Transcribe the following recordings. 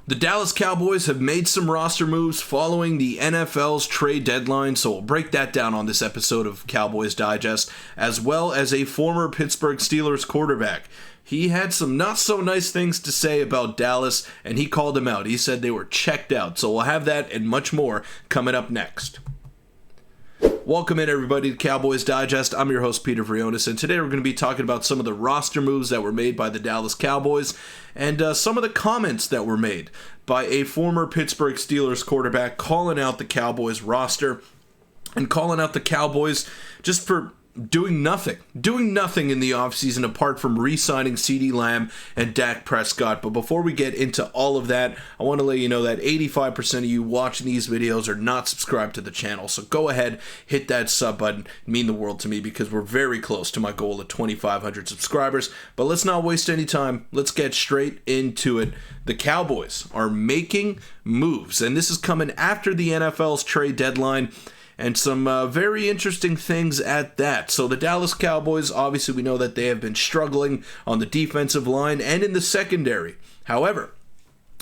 The Dallas Cowboys have made some roster moves following the NFL's trade deadline, so we'll break that down on this episode of Cowboys Digest, as well as a former Pittsburgh Steelers quarterback. He had some not so nice things to say about Dallas, and he called them out. He said they were checked out, so we'll have that and much more coming up next. Welcome in, everybody, to Cowboys Digest. I'm your host, Peter Vryonis, and today we're going to be talking about some of the roster moves that were made by the Dallas Cowboys and some of the comments that were made by a former Pittsburgh Steelers quarterback calling out the Cowboys roster and calling out the Cowboys just for doing nothing in the offseason apart from re-signing CeeDee Lamb and Dak Prescott. But before we get into all of that, I want to let you know that 85% of you watching these videos are not subscribed to the channel. So go ahead, hit that sub button. It'd mean the world to me because we're very close to my goal of 2,500 subscribers. But let's not waste any time. Let's get straight into it. The Cowboys are making moves, and this is coming after the NFL's trade deadline. And some very interesting things at that. So the Dallas Cowboys, obviously we know that they have been struggling on the defensive line and in the secondary. However,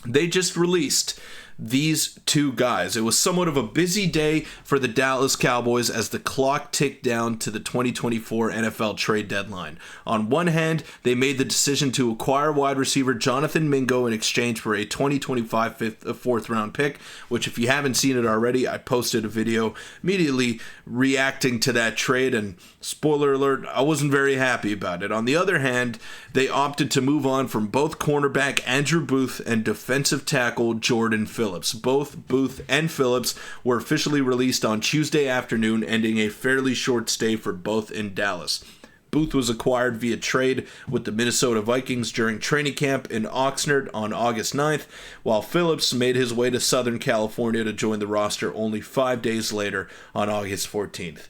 they just released these two guys. It was somewhat of a busy day for the Dallas Cowboys as the clock ticked down to the 2024 NFL trade deadline. On one hand, they made the decision to acquire wide receiver Jonathan Mingo in exchange for a 2025 fourth round pick, which if you haven't seen it already, I posted a video immediately reacting to that trade, and spoiler alert, I wasn't very happy about it. On the other hand, they opted to move on from both cornerback Andrew Booth and defensive tackle Jordan Phillips. Both Booth and Phillips were officially released on Tuesday afternoon, ending a fairly short stay for both in Dallas. Booth was acquired via trade with the Minnesota Vikings during training camp in Oxnard on August 9th, while Phillips made his way to Southern California to join the roster only 5 days later on August 14th.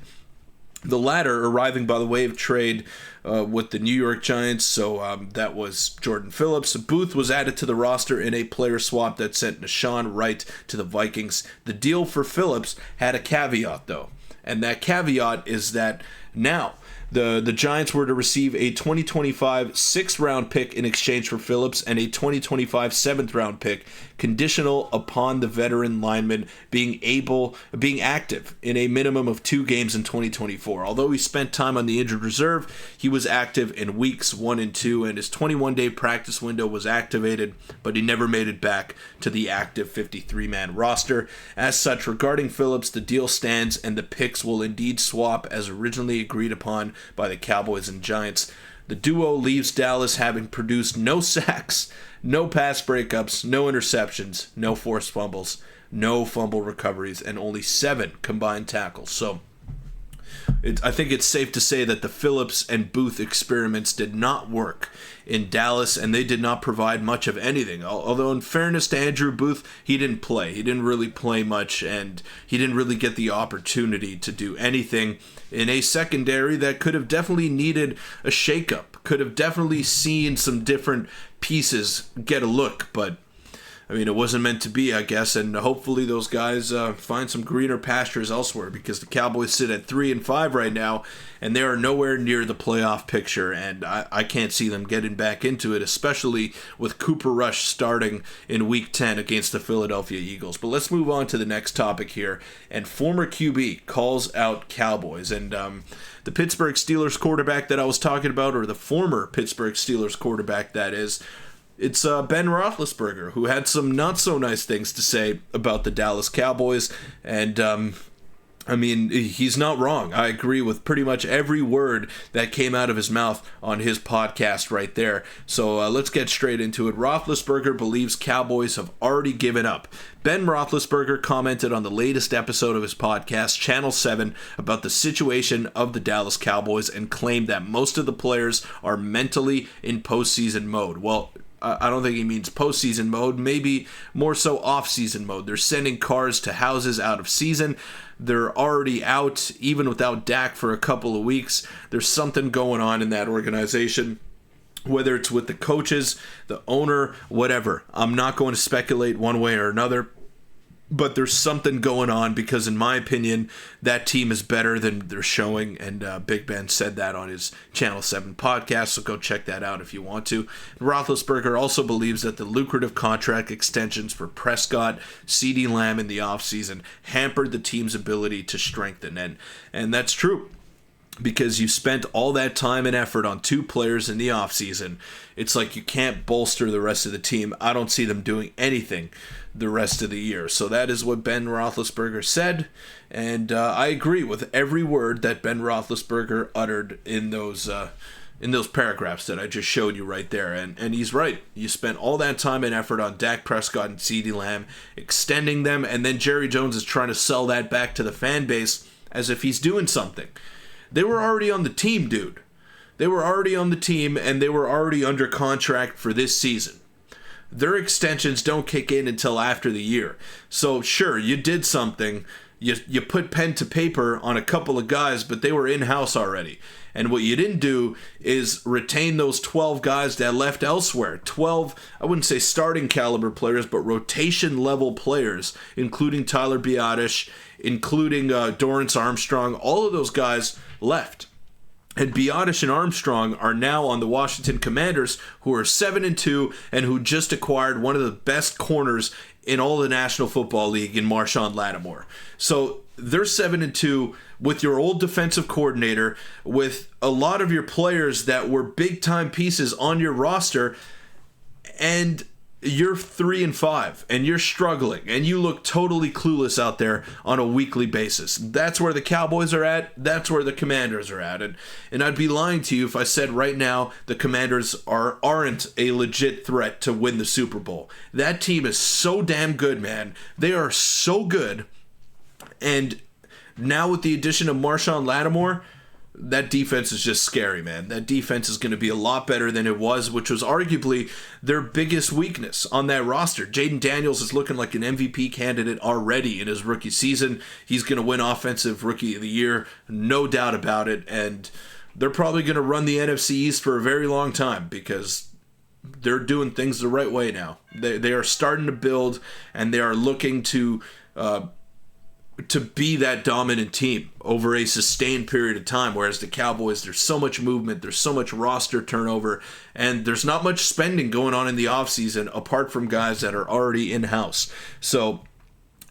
The latter arriving by the way of trade with the New York Giants, so that was Jordan Phillips. Booth was added to the roster in a player swap that sent Nashawn Wright to the Vikings. The deal for Phillips had a caveat, though, and that caveat is that now the Giants were to receive a 2025 sixth-round pick in exchange for Phillips and a 2025 seventh-round pick, conditional upon the veteran lineman being active in a minimum of 2 games in 2024. Although he spent time on the injured reserve, he was active in weeks 1 and 2, and his 21-day practice window was activated, but he never made it back to the active 53-man roster. As such, regarding Phillips, the deal stands, and the picks will indeed swap as originally agreed upon by the Cowboys and Giants. The duo leaves Dallas having produced no sacks, no pass breakups, no interceptions, no forced fumbles, no fumble recoveries, and only 7 combined tackles. So I think it's safe to say that the Phillips and Booth experiments did not work in Dallas, and they did not provide much of anything. Although, in fairness to Andrew Booth, he didn't play. He didn't really play much, and he didn't really get the opportunity to do anything in a secondary that could have definitely needed a shakeup, could have definitely seen some different pieces get a look, but I mean, it wasn't meant to be, I guess, and hopefully those guys find some greener pastures elsewhere, because the Cowboys sit at 3-5 right now, and they are nowhere near the playoff picture, and I can't see them getting back into it, especially with Cooper Rush starting in Week 10 against the Philadelphia Eagles. But let's move on to the next topic here, and former QB calls out Cowboys, and the Pittsburgh Steelers quarterback that I was talking about, or the former Pittsburgh Steelers quarterback that is, it's Ben Roethlisberger, who had some not so nice things to say about the Dallas Cowboys, and I mean, he's not wrong. I agree with pretty much every word that came out of his mouth on his podcast right there. So let's get straight into it. Roethlisberger believes Cowboys have already given up. Ben Roethlisberger commented on the latest episode of his podcast, Channel 7, about the situation of the Dallas Cowboys and claimed that most of the players are mentally in postseason mode. Well, I don't think he means postseason mode, maybe more so off-season mode. They're sending cars to houses out of season. They're already out, even without Dak, for a couple of weeks. There's something going on in that organization, whether it's with the coaches, the owner, whatever. I'm not going to speculate one way or another. But there's something going on because, in my opinion, that team is better than they're showing. And Big Ben said that on his Channel 7 podcast, so go check that out if you want to. Roethlisberger also believes that the lucrative contract extensions for Prescott, CeeDee Lamb in the offseason hampered the team's ability to strengthen. And that's true. Because you spent all that time and effort on two players in the offseason, it's like you can't bolster the rest of the team. I don't see them doing anything the rest of the year. So that is what Ben Roethlisberger said, and I agree with every word that Ben Roethlisberger uttered in those paragraphs that I just showed you right there. And he's right. You spent all that time and effort on Dak Prescott and CeeDee Lamb, extending them, and then Jerry Jones is trying to sell that back to the fan base as if he's doing something. They were already on the team, dude. They were already on the team, and they were already under contract for this season. Their extensions don't kick in until after the year. So, sure, you did something. You put pen to paper on a couple of guys, but they were in-house already. And what you didn't do is retain those 12 guys that left elsewhere. 12, I wouldn't say starting caliber players, but rotation-level players, including Tyler Biadasz, including Dorrance Armstrong. All of those guys left. And Biadasz and Armstrong are now on the Washington Commanders, who are 7-2 and who just acquired one of the best corners in all the National Football League in Marshawn Lattimore. So they're 7-2 with your old defensive coordinator, with a lot of your players that were big-time pieces on your roster, and you're 3-5, and you're struggling, and you look totally clueless out there on a weekly basis. That's where the Cowboys are at. That's where the Commanders are at. And I'd be lying to you if I said right now the Commanders aren't a legit threat to win the Super Bowl. That team is so damn good, man. They are so good. And now with the addition of Marshawn Lattimore, that defense is just scary, man. That defense is going to be a lot better than it was, which was arguably their biggest weakness on that roster. Jaden Daniels is looking like an MVP candidate already in his rookie season. He's going to win Offensive Rookie of the Year, no doubt about it. And they're probably going to run the NFC East for a very long time because they're doing things the right way now. They are starting to build, and they are looking to be that dominant team over a sustained period of time, whereas the Cowboys, there's so much movement, there's so much roster turnover, and there's not much spending going on in the offseason apart from guys that are already in-house. So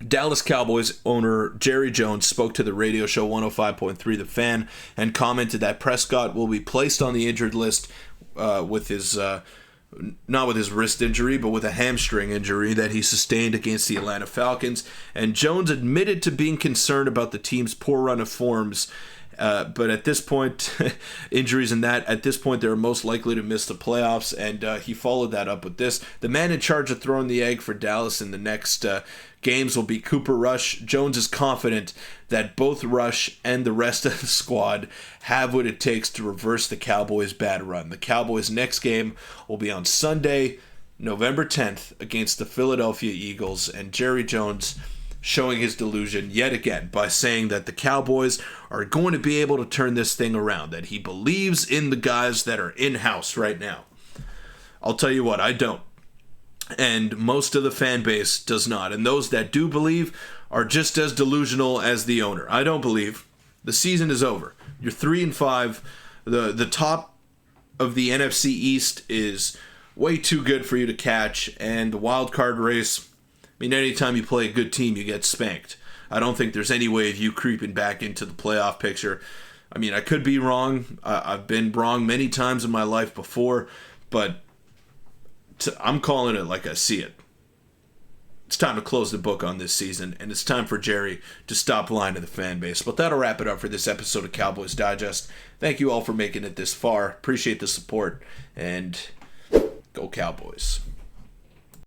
Dallas Cowboys owner Jerry Jones spoke to the radio show 105.3 The Fan and commented that Prescott will be placed on the injured list with his not with his wrist injury, but with a hamstring injury that he sustained against the Atlanta Falcons. And Jones admitted to being concerned about the team's poor run of forms. But at this point, injuries in that, at this point, they're most likely to miss the playoffs. And he followed that up with this. The man in charge of throwing the egg for Dallas in the next games will be Cooper Rush. Jones is confident that both Rush and the rest of the squad have what it takes to reverse the Cowboys' bad run. The Cowboys' next game will be on Sunday, November 10th, against the Philadelphia Eagles. And Jerry Jones showing his delusion yet again by saying that the Cowboys are going to be able to turn this thing around, that he believes in the guys that are in-house right now. I'll tell you what, I don't. And most of the fan base does not. And those that do believe are just as delusional as the owner. I don't believe. The season is over. You're 3-5. The top of the NFC East is way too good for you to catch. And the wild card race, I mean, anytime you play a good team, you get spanked. I don't think there's any way of you creeping back into the playoff picture. I mean, I could be wrong. I've been wrong many times in my life before, but I'm calling it like I see it. It's time to close the book on this season, and it's time for Jerry to stop lying to the fan base. But that'll wrap it up for this episode of Cowboys Digest. Thank you all for making it this far. Appreciate the support, and go Cowboys.